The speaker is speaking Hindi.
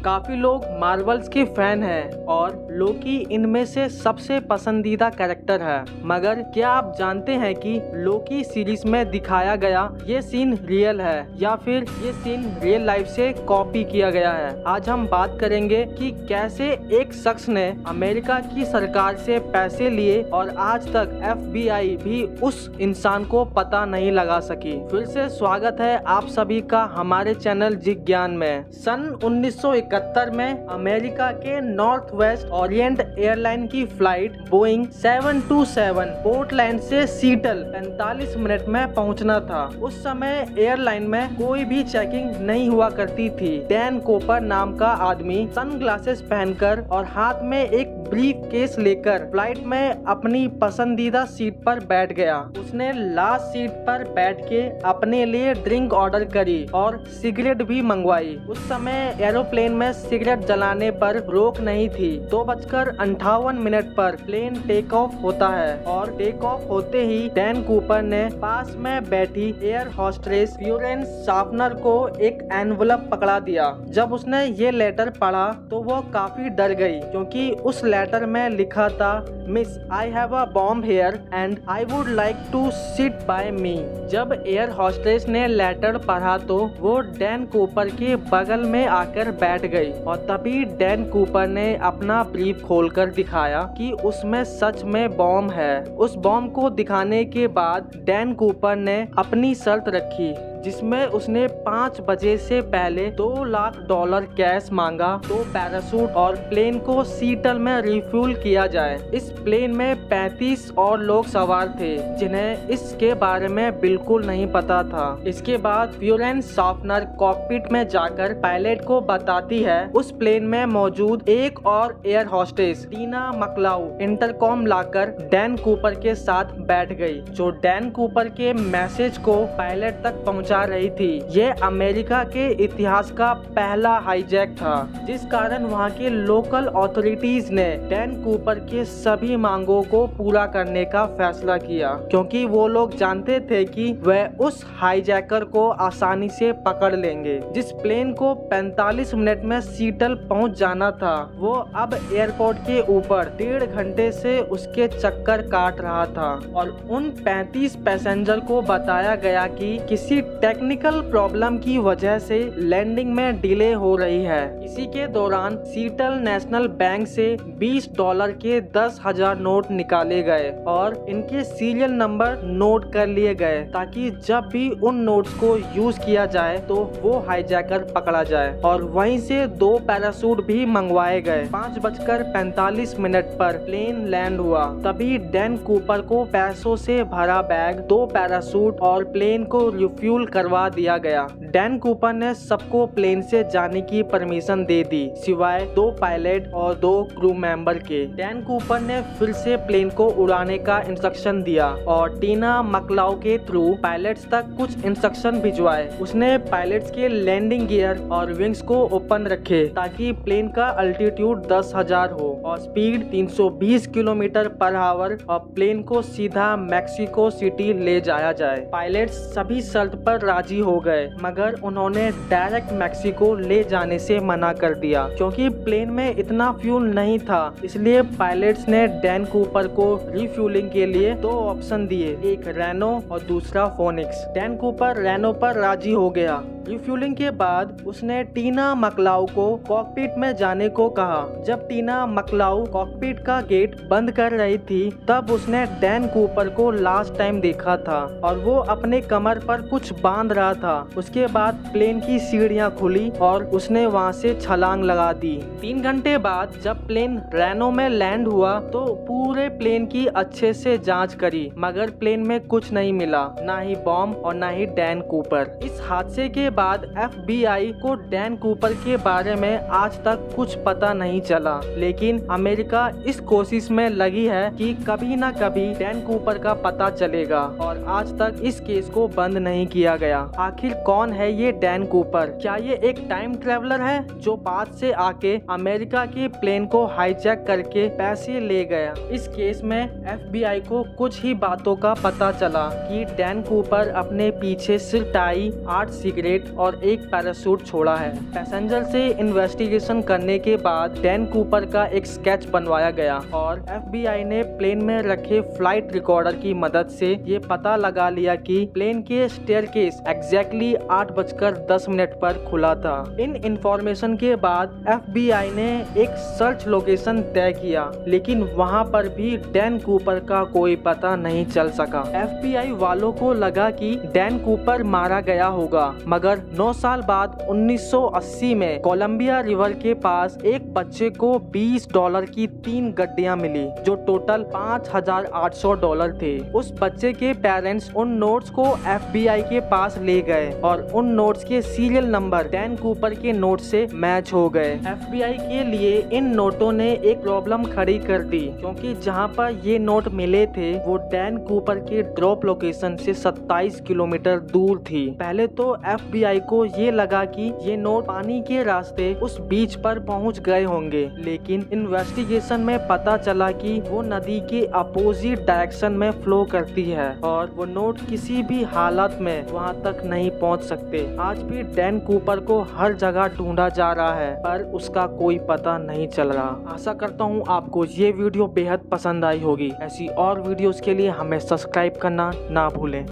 काफी लोग मार्वल्स के फैन हैं और लोकी इनमें से सबसे पसंदीदा कैरेक्टर है। मगर क्या आप जानते हैं कि लोकी सीरीज में दिखाया गया ये सीन रियल है या फिर ये सीन रियल लाइफ से कॉपी किया गया है। आज हम बात करेंगे कि कैसे एक शख्स ने अमेरिका की सरकार से पैसे लिए और आज तक FBI भी उस इंसान को पता नहीं लगा सकी। फिर से स्वागत है आप सभी का हमारे चैनल जिज्ञान में। सन 1971 में अमेरिका के नॉर्थ वेस्ट ओरिएंट एयरलाइन की फ्लाइट बोइंग 727 पोर्टलैंड से सीटल 45 मिनट में पहुंचना था। उस समय एयरलाइन में कोई भी चेकिंग नहीं हुआ करती थी। डैन कूपर नाम का आदमी सनग्लासेस पहनकर और हाथ में एक ब्रीफ केस लेकर फ्लाइट में अपनी पसंदीदा सीट पर बैठ गया। उसने लास्ट सीट पर बैठ के अपने लिए ड्रिंक ऑर्डर करी और सिगरेट भी मंगवाई। उस समय एरोप्लेन में सिगरेट जलाने पर रोक नहीं थी। 2:58 पर प्लेन टेक ऑफ होता है और टेक ऑफ होते ही डैन कूपर ने पास में बैठी एयर होस्टेस फ्लोरेंस शाफनर को एक एनवलप पकड़ा दिया। जब उसने ये लेटर पढ़ा तो वो काफी डर गई, क्योंकि उस लेटर में लिखा था, miss I have a bomb here and I would like to sit by me. जब एयर होस्टेस ने लेटर पढ़ा तो वो डैन कूपर के बगल में आकर बैठ गई और तभी डैन कूपर ने अपना ब्रीफ खोलकर दिखाया कि उसमें सच में बॉम्ब है। उस बॉम्ब को दिखाने के बाद डैन कूपर ने अपनी शर्त रखी, जिसमें उसने 5 बजे से पहले $2 लाख कैश मांगा तो पैराशूट और प्लेन को सीटल में रिफ्यूल किया जाए। इस प्लेन में 35 और लोग सवार थे जिन्हें इसके बारे में बिल्कुल नहीं पता था। इसके बाद फ्लोरेंस शाफनर कॉकपिट में जाकर पायलट को बताती है उस प्लेन में मौजूद एक और एयर होस्टेस टीना मकलाउ इंटरकॉम लाकर डैन कूपर के साथ बैठ गई, जो डैन कूपर के मैसेज को पायलट तक पहुंचा रही थी। ये अमेरिका के इतिहास का पहला हाईजैक था, जिस कारण वहाँ के लोकल अथॉरिटीज ने डैन कूपर के सभी मांगों को पूरा करने का फैसला किया, क्योंकि वो लोग जानते थे कि वह उस हाईजैकर को आसानी से पकड़ लेंगे। जिस प्लेन को 45 मिनट में सीटल पहुँच जाना था, वो अब एयरपोर्ट के ऊपर 1.5 घंटे से उसके चक्कर काट रहा था और उन 35 पैसेंजर को बताया गया कि किसी टेक्निकल प्रॉब्लम की वजह से लैंडिंग में डिले हो रही है। इसी के दौरान सीटल नेशनल बैंक से $20 के 10,000 नोट निकाले गए और इनके सीरियल नंबर नोट कर लिए गए, ताकि जब भी उन नोट्स को यूज किया जाए तो वो हाईजैकर पकड़ा जाए। और वहीं से 2 पैराशूट भी मंगवाए गए। 5:45 पर प्लेन लैंड हुआ। तभी डैन कूपर को पैसों से भरा बैग, 2 पैराशूट और प्लेन को रिफ्यूल करवा दिया गया। डैन कूपर ने सबको प्लेन से जाने की परमिशन दे दी, सिवाय 2 पायलट और 2 क्रू मेंबर के। डैन कूपर ने फिर से प्लेन को उड़ाने का इंस्ट्रक्शन दिया और टीना मकलाउ के थ्रू पायलट्स तक कुछ इंस्ट्रक्शन भिजवाए। उसने पायलट्स के लैंडिंग गियर और विंग्स को ओपन रखे, ताकि प्लेन का अल्टीट्यूड 10,000 हो और स्पीड 320 किलोमीटर पर आवर और प्लेन को सीधा मैक्सिको सिटी ले जाया जाए। पायलट्स सभी शर्त पर राजी हो गए, मगर उन्होंने डायरेक्ट मैक्सिको ले जाने से मना कर दिया, क्योंकि प्लेन में इतना फ्यूल नहीं था। इसलिए पायलट्स ने डैन कूपर को रिफ्यूलिंग के लिए 2 ऑप्शन दिए, एक रेनो और दूसरा फोनिक्स। डैन कूपर रेनो पर राजी हो गया। रिफ्यूलिंग के बाद उसने टीना मकलाउ को कॉकपिट में जाने को कहा। जब टीना मकलाउ कॉकपिट का गेट बंद कर रही थी, तब उसने डैन कूपर को लास्ट टाइम देखा था और वो अपने कमर पर कुछ बांध रहा था। उसके बाद प्लेन की सीढ़ियां खुली और उसने वहां से छलांग लगा दी। 3 घंटे बाद जब प्लेन रेनो में लैंड हुआ तो पूरे प्लेन की अच्छे से जांच करी, मगर प्लेन में कुछ नहीं मिला, ना ही बॉम्ब और ना ही डैन कूपर। इस हादसे के बाद FBI को डैन कूपर के बारे में आज तक कुछ पता नहीं चला, लेकिन अमेरिका इस कोशिश में लगी है कि कभी ना कभी डैन कूपर का पता चलेगा और आज तक इस केस को बंद नहीं किया गया। आखिर कौन है ये डैन कूपर? क्या ये एक टाइम ट्रेवलर है जो बाद से आके अमेरिका के प्लेन को हाईजैक करके पैसे ले गया? इस केस में FBI को कुछ ही बातों का पता चला कि डैन कूपर अपने पीछे सिर्फ टाई, 8 सिगरेट किट और एक पैराशूट छोड़ा है। पैसेंजर से इन्वेस्टिगेशन करने के बाद डैन कूपर का एक स्केच बनवाया गया और FBI ने प्लेन में रखे फ्लाइट रिकॉर्डर की मदद से ये पता लगा लिया कि प्लेन के स्टेयरकेस एग्जैक्टली 8:10 पर खुला था। इन इंफॉर्मेशन के बाद FBI ने एक सर्च लोकेशन तय किया, लेकिन वहां पर भी डैन कूपर का कोई पता नहीं चल सका। FBI वालों को लगा कि डैन कूपर मारा गया होगा, मगर 9 साल बाद 1980 में कोलंबिया रिवर के पास एक बच्चे को $20 की 3 गड्डियां मिली, जो टोटल $5,800 थे। उस बच्चे के पेरेंट्स उन नोट्स को FBI के पास ले गए और उन नोट्स के सीरियल नंबर डैन कूपर के नोट से मैच हो गए। FBI के लिए इन नोटों ने एक प्रॉब्लम खड़ी कर दी, क्योंकि जहां पर ये नोट मिले थे वो डैन कूपर के ड्रॉप लोकेशन से 27 किलोमीटर दूर थी। पहले तो FBI को ये लगा कि ये नोट पानी के रास्ते उस बीच पर पहुंच गए होंगे, लेकिन इन्वेस्टिगेशन में पता चला कि वो नदी के अपोजिट डायरेक्शन में फ्लो करती है और वो नोट किसी भी हालत में वहां तक नहीं पहुंच सकते। आज भी डैन कूपर को हर जगह ढूंढा जा रहा है, पर उसका कोई पता नहीं चल रहा। आशा करता हूँ आपको ये वीडियो बेहद पसंद आई होगी। ऐसी और वीडियोस के लिए हमें सब्सक्राइब करना ना भूलें।